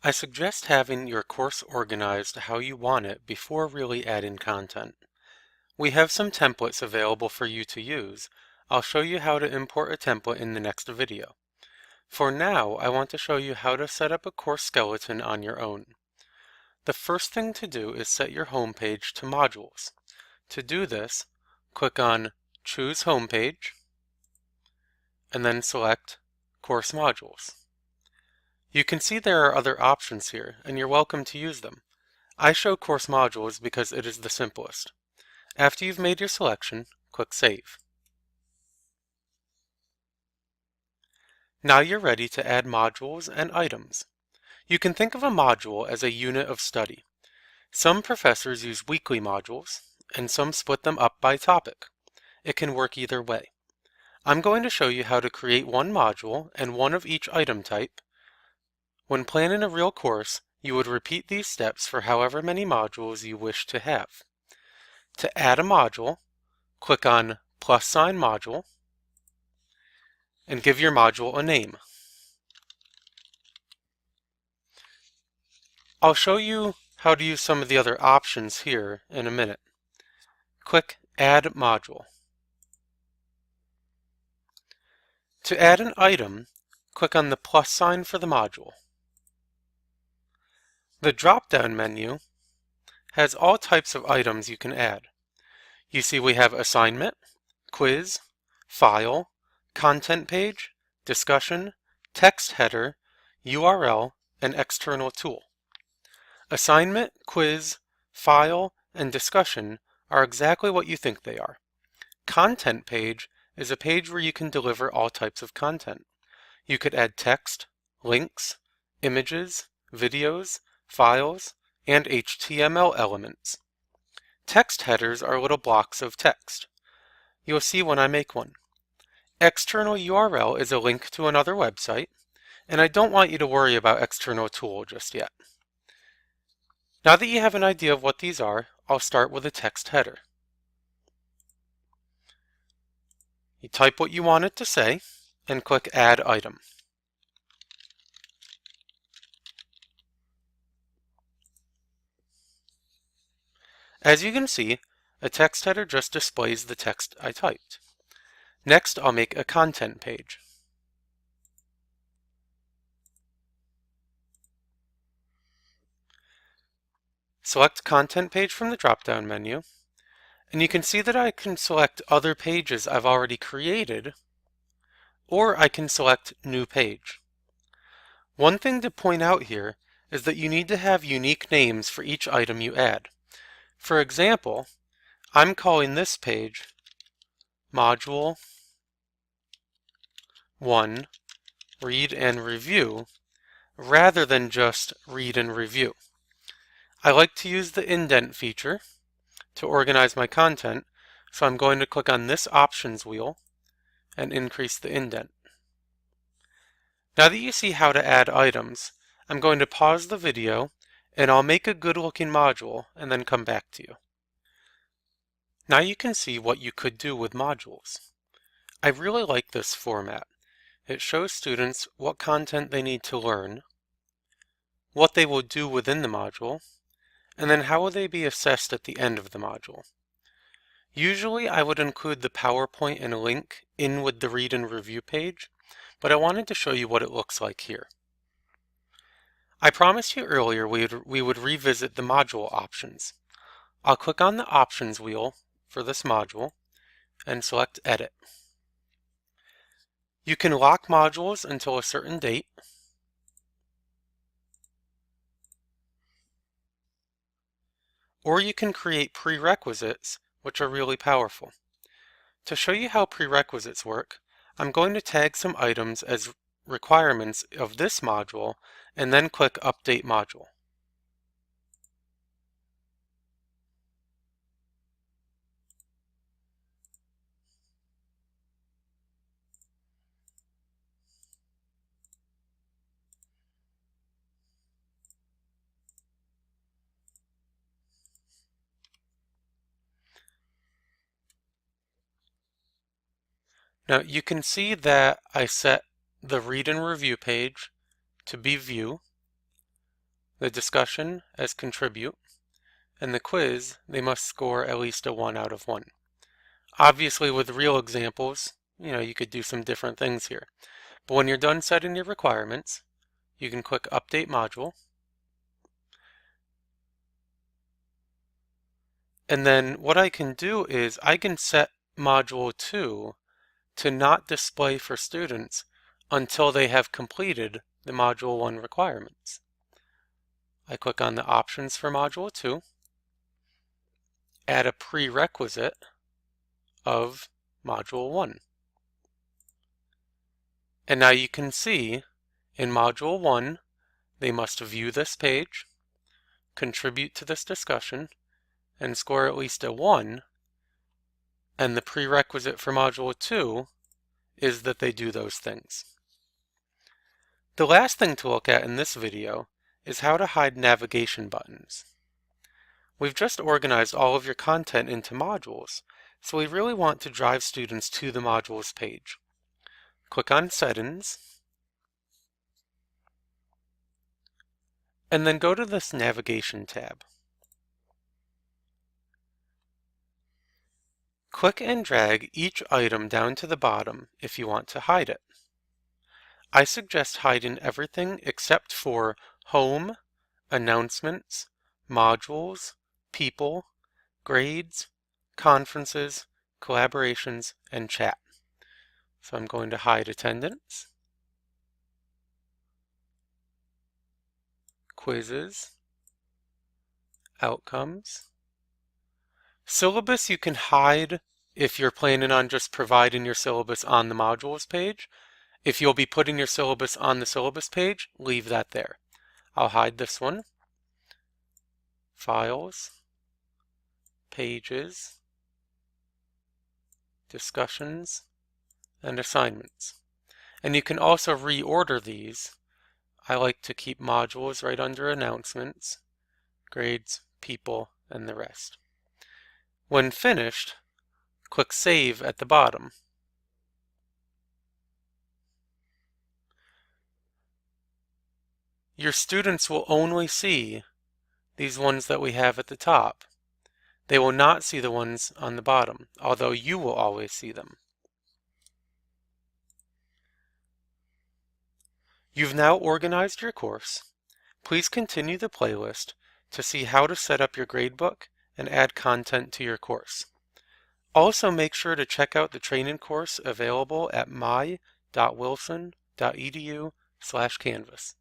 I suggest having your course organized how you want it before really adding content. We have some templates available for you to use. I'll show you how to import a template in the next video. For now, I want to show you how to set up a course skeleton on your own. The first thing to do is set your homepage to modules. To do this, click on Choose Homepage, and then select Course Modules. You can see there are other options here, and you're welcome to use them. I show course modules because it is the simplest. After you've made your selection, click Save. Now you're ready to add modules and items. You can think of a module as a unit of study. Some professors use weekly modules, and some split them up by topic. It can work either way. I'm going to show you how to create one module and one of each item type. When planning a real course, you would repeat these steps for however many modules you wish to have. To add a module, click on +sign module and give your module a name. I'll show you how to use some of the other options here in a minute. Click Add Module. To add an item, click on the plus sign for the module. The drop-down menu has all types of items you can add. You see we have assignment, quiz, file, content page, discussion, text header, URL, and external tool. Assignment, quiz, file, and discussion are exactly what you think they are. Content page is a page where you can deliver all types of content. You could add text, links, images, videos, files, and HTML elements. Text headers are little blocks of text. You'll see when I make one. External URL is a link to another website, and I don't want you to worry about external tool just yet. Now that you have an idea of what these are, I'll start with a text header. You type what you want it to say, and click Add Item. As you can see, a text header just displays the text I typed. Next, I'll make a content page. Select Content Page from the drop-down menu, and you can see that I can select other pages I've already created, or I can select New Page. One thing to point out here is that you need to have unique names for each item you add. For example, I'm calling this page Module 1 Read and Review rather than just Read and Review. I like to use the indent feature to organize my content, so I'm going to click on this options wheel and increase the indent. Now that you see how to add items, I'm going to pause the video and I'll make a good looking module and then come back to you. Now you can see what you could do with modules. I really like this format. It shows students what content they need to learn, what they will do within the module, and then how will they be assessed at the end of the module. Usually I would include the PowerPoint and a link in with the read and review page, but I wanted to show you what it looks like here. I promised you earlier we would revisit the module options. I'll click on the options wheel for this module and select Edit. You can lock modules until a certain date, or you can create prerequisites, which are really powerful. To show you how prerequisites work, I'm going to tag some items as requirements of this module and then click Update Module. Now you can see that I set the read and review page to be view, the discussion as contribute, and the quiz, they must score at least a 1 out of 1. Obviously, with real examples, you could do some different things here. But when you're done setting your requirements, you can click Update Module. And then what I can do is I can set Module 2 to not display for students until they have completed the Module 1 requirements. I click on the options for Module 2, add a prerequisite of Module 1. And now you can see in Module 1, they must view this page, contribute to this discussion, and score at least a 1. And the prerequisite for Module 2 is that they do those things. The last thing to look at in this video is how to hide navigation buttons. We've just organized all of your content into modules, so we really want to drive students to the modules page. Click on Settings, and then go to this Navigation tab. Click and drag each item down to the bottom if you want to hide it. I suggest hiding everything except for Home, Announcements, Modules, People, Grades, Conferences, Collaborations, and Chat. So I'm going to hide Attendance, Quizzes, Outcomes. Syllabus you can hide if you're planning on just providing your syllabus on the modules page. If you'll be putting your syllabus on the syllabus page, leave that there. I'll hide this one. Files, Pages, Discussions, and Assignments. And you can also reorder these. I like to keep modules right under Announcements, Grades, People, and the rest. When finished, click Save at the bottom. Your students will only see these ones that we have at the top. They will not see the ones on the bottom, although you will always see them. You've now organized your course. Please continue the playlist to see how to set up your gradebook and add content to your course. Also, make sure to check out the training course available at my.wilson.edu/Canvas.